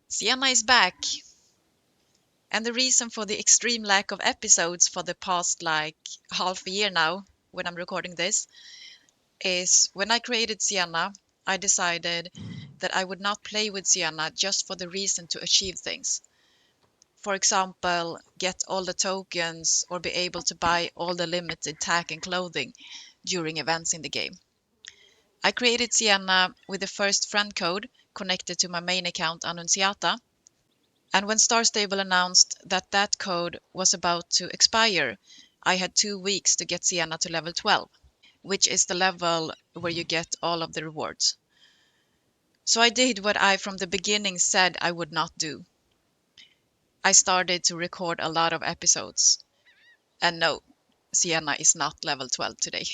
Cienna is back. And the reason for the extreme lack of episodes for the past half a year now, when I'm recording this, is when I created Cienna, I decided that I would not play with Cienna just for the reason to achieve things. For example, get all the tokens or be able to buy all the limited tech and clothing during events in the game. I created Cienna with the first friend code connected to my main account Annunziata, and when Star Stable announced that that code was about to expire, I had 2 weeks to get Cienna to level 12, which is the level where you get all of the rewards. So I did what I from the beginning said I would not do. I started to record a lot of episodes. And no, Cienna is not level 12 today.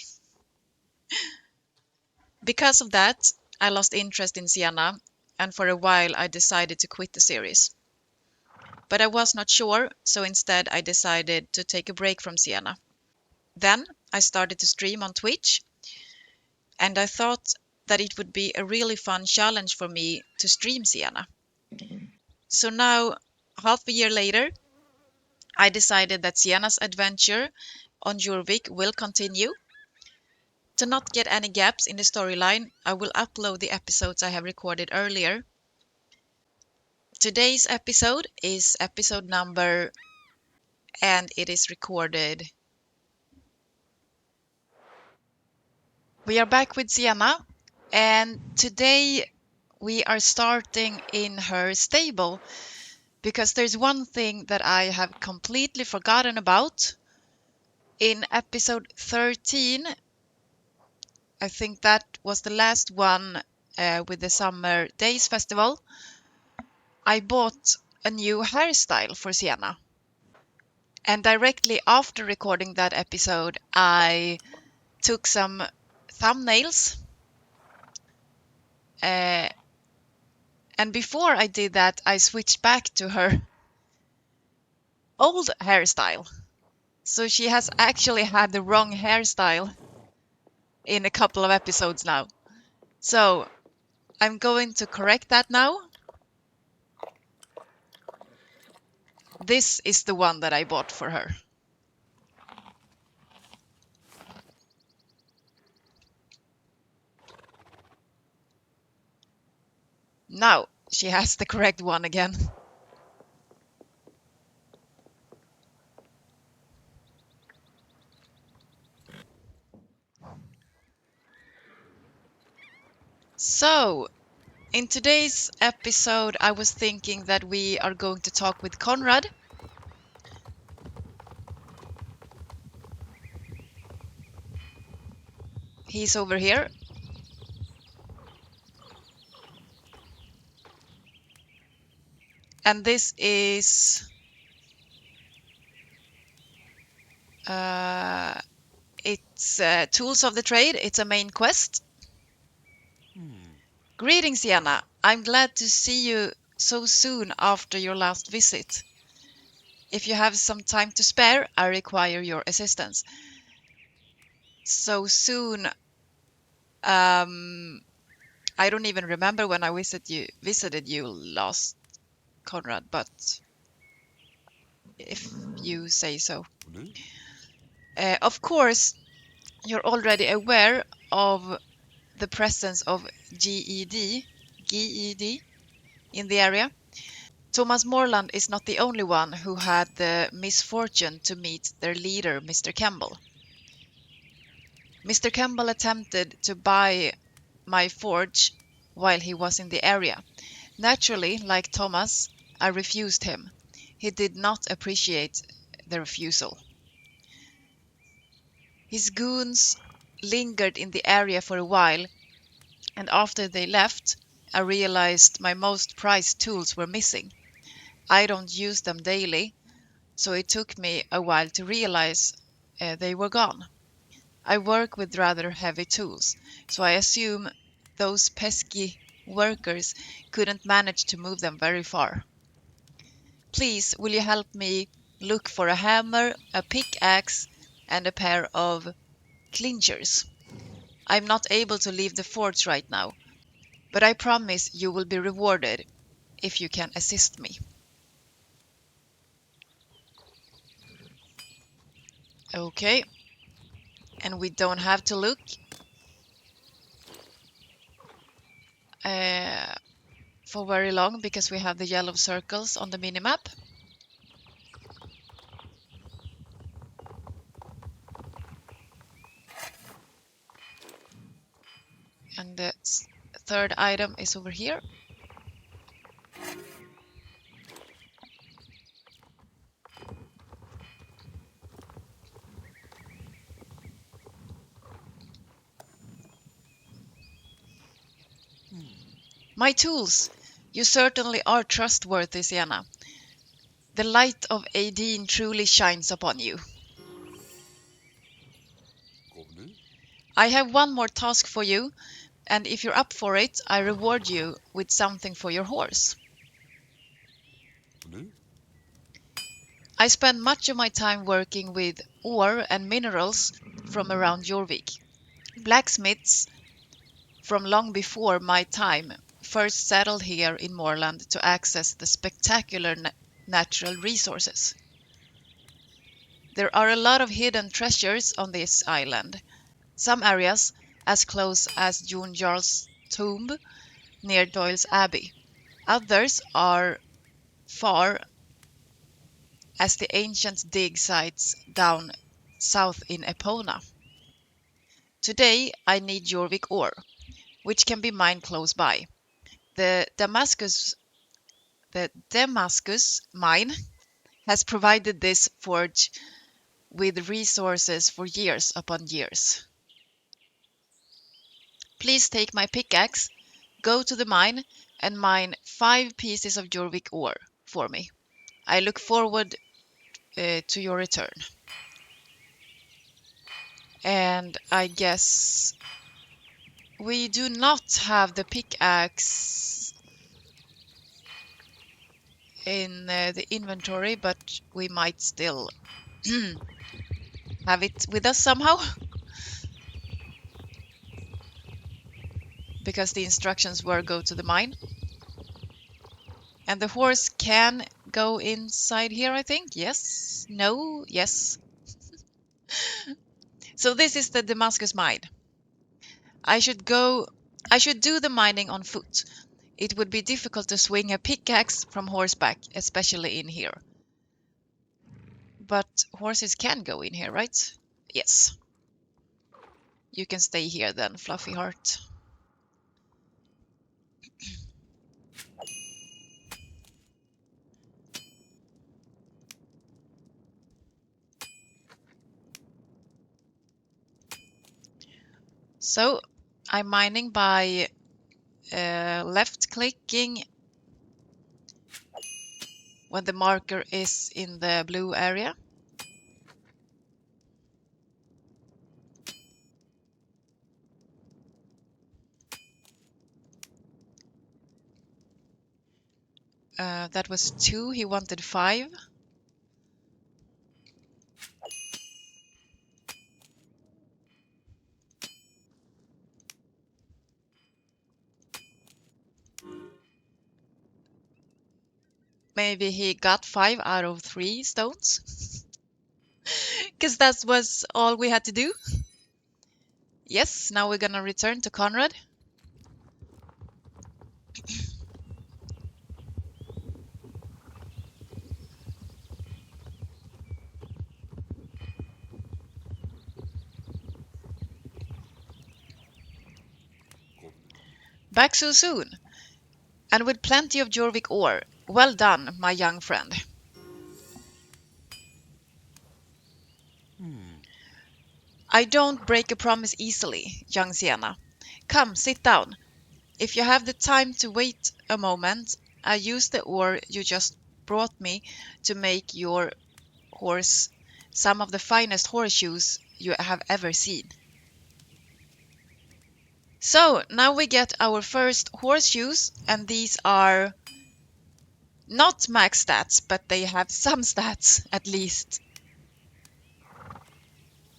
Because of that, I lost interest in Cienna, and for a while I decided to quit the series. But I was not sure, so instead I decided to take a break from Cienna. Then I started to stream on Twitch, and I thought that it would be a really fun challenge for me to stream Cienna. So now, half a year later, I decided that Cienna's adventure on Jorvik will continue. To not get any gaps in the storyline, I will upload the episodes I have recorded earlier. Today's episode is episode number, and it is recorded. We are back with Cienna, and today we are starting in her stable, because there's one thing that I have completely forgotten about. In episode 13, I think that was the last one with the Summer Days Festival, I bought a new hairstyle for Cienna. And directly after recording that episode, I took some thumbnails. And before I did that, I switched back to her old hairstyle. So she has actually had the wrong hairstyle in a couple of episodes now. So I'm going to correct that now. This is the one that I bought for her. Now she has the correct one again. So, in today's episode, I was thinking that we are going to talk with Conrad. He's over here. And this is it's Tools of the Trade. It's a main quest. Greetings, Cienna. I'm glad to see you so soon after your last visit. If you have some time to spare, I require your assistance. So soon, I don't even remember when I visited you last, Conrad, but if you say so. Of course, you're already aware of the presence of GED in the area. Thomas Morland is not the only one who had the misfortune to meet their leader, Mr. Campbell. Mr. Campbell attempted to buy my forge while he was in the area. Naturally, like Thomas, I refused him. He did not appreciate the refusal. His goons lingered in the area for a while, and after they left, I realized my most prized tools were missing. I don't use them daily, so it took me a while to realize they were gone. I work with rather heavy tools, so I assume those pesky workers couldn't manage to move them very far. Please, will you help me look for a hammer, a pickaxe, and a pair of clinchers? I'm not able to leave the forge right now, but I promise you will be rewarded. if you can assist me. Okay, and we don't have to look for very long because we have the yellow circles on the minimap. And the third item is over here. My tools! You certainly are trustworthy, Cienna. The light of edeiting truly shines upon you. I have one more task for you, and if you're up for it, I reward you with something for your horse. I spend much of my time working with ore and minerals from around Jorvik. Blacksmiths from long before my time first settled here in Moorland to access the spectacular natural resources. There are a lot of hidden treasures on this island. Some areas as close as Jon Jarl's tomb near Doyle's Abbey. Others are far as the ancient dig sites down south in Epona. Today I need Jorvik ore, which can be mined close by. The Damascus mine has provided this forge with resources for years upon years. Please take my pickaxe, go to the mine, and mine 5 pieces of Jorvik ore for me. I look forward to your return. And I guess we do not have the pickaxe in the inventory, but we might still have it with us somehow. Because the instructions were go to the mine. And the horse can go inside here, I think. Yes. No. Yes. So this is the Damascus mine. I should do the mining on foot. It would be difficult to swing a pickaxe from horseback, especially in here. But horses can go in here, right? Yes. You can stay here then, Fluffy Heart. So I'm mining by left clicking when the marker is in the blue area. That was 2, he wanted 5. Maybe he got 5 out of 3 stones. Because that was all we had to do. Yes, now we're gonna return to Conrad. Back so soon, and with plenty of Jorvik ore. Well done, my young friend. I don't break a promise easily, young Cienna. Come, sit down. If you have the time to wait a moment, I use the ore you just brought me to make your horse some of the finest horseshoes you have ever seen. So, now we get our first horseshoes, and these are not max stats, but they have some stats at least.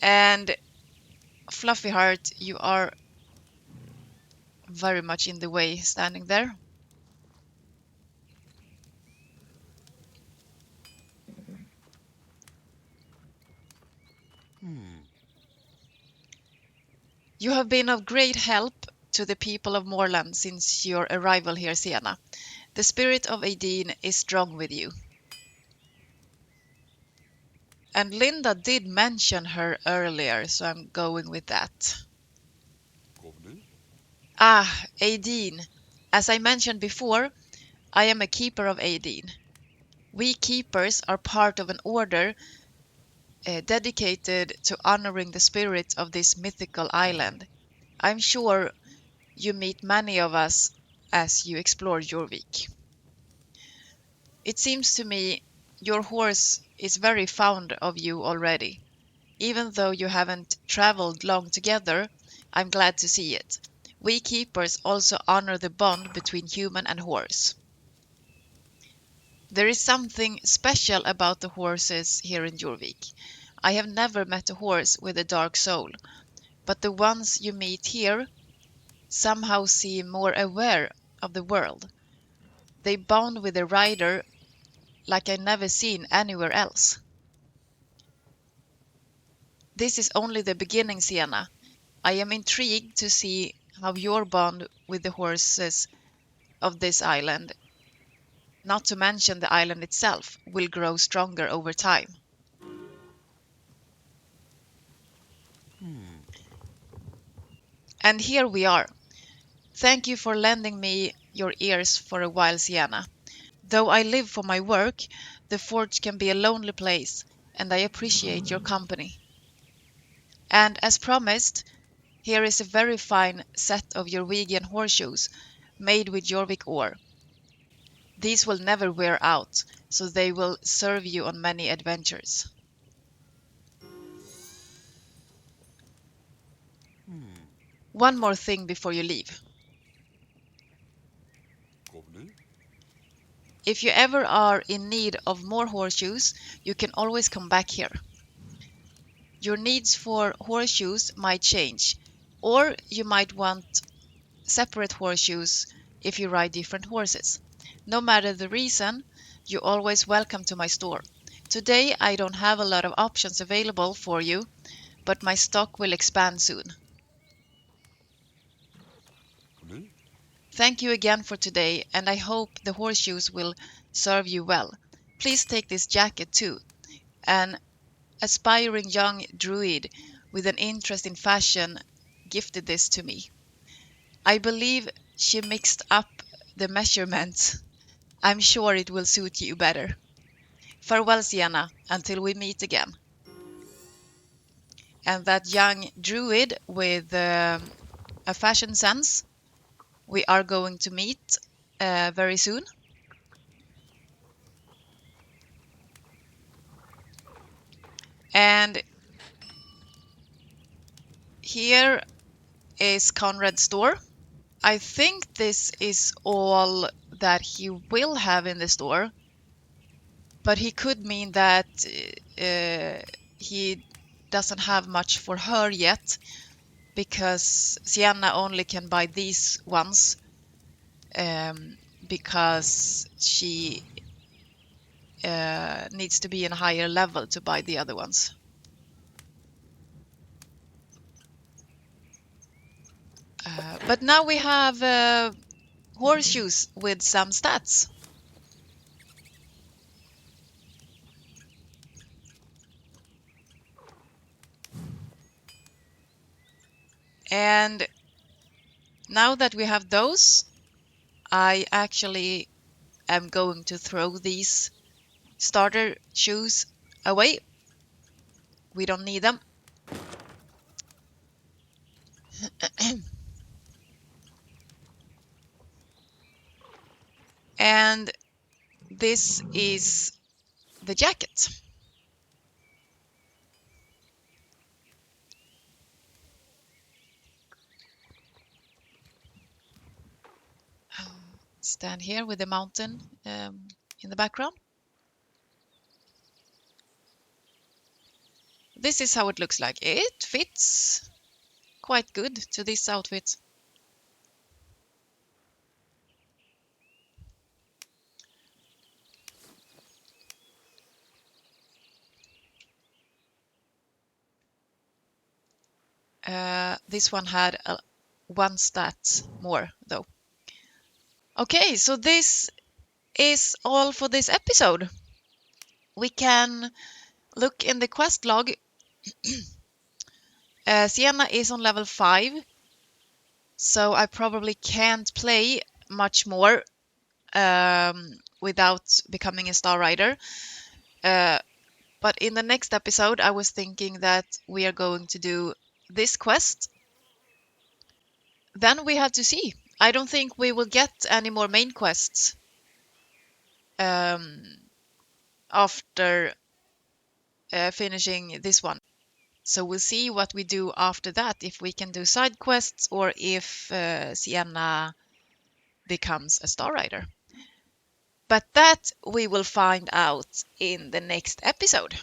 And Fluffy Heart, you are very much in the way standing there. You have been of great help to the people of Moorland since your arrival here, Cienna. The spirit of Edeiting is strong with you. And Linda did mention her earlier, so I'm going with that. Ah, Edeiting. As I mentioned before, I am a keeper of Edeiting. We keepers are part of an order dedicated to honoring the spirit of this mythical island. I'm sure you meet many of us as you explore Jorvik. It seems to me your horse is very fond of you already. Even though you haven't traveled long together, I'm glad to see it. We keepers also honor the bond between human and horse. There is something special about the horses here in Jorvik. I have never met a horse with a dark soul, but the ones you meet here somehow seem more aware of the world. They bond with the rider like I never seen anywhere else. This is only the beginning, Cienna. I am intrigued to see how your bond with the horses of this island, not to mention the island itself, will grow stronger over time. And here we are. Thank you for lending me your ears for a while, Cienna. Though I live for my work, the forge can be a lonely place, and I appreciate your company. And as promised, here is a very fine set of Jorvigian horseshoes made with Jorvik ore. These will never wear out, so they will serve you on many adventures. One more thing before you leave. If you ever are in need of more horseshoes, you can always come back here. Your needs for horseshoes might change, or you might want separate horseshoes if you ride different horses. No matter the reason, you're always welcome to my store. Today I don't have a lot of options available for you, but my stock will expand soon. Thank you again for today, and I hope the horseshoes will serve you well. Please take this jacket too. An aspiring young druid with an interest in fashion gifted this to me. I believe she mixed up the measurements. I'm sure it will suit you better. Farewell, Cienna, until we meet again. And that young druid with a fashion sense, we are going to meet very soon. And here is Conrad's store. I think this is all that he will have in the store, but he could mean that he doesn't have much for her yet, because Cienna only can buy these ones because she needs to be in a higher level to buy the other ones. But now we have horseshoes with some stats. And now that we have those, I actually am going to throw these starter shoes away. We don't need them. And this is the jacket. Stand here with the mountain in the background. This is how it looks like. It fits quite good to this outfit. This one had one stat more though. Okay, so this is all for this episode. We can look in the quest log. Cienna is on level 5, so I probably can't play much more without becoming a Star Rider. But in the next episode, I was thinking that we are going to do this quest. Then we have to see. I don't think we will get any more main quests after finishing this one. So we'll see what we do after that, if we can do side quests or if Cienna becomes a Star Rider. But that we will find out in the next episode.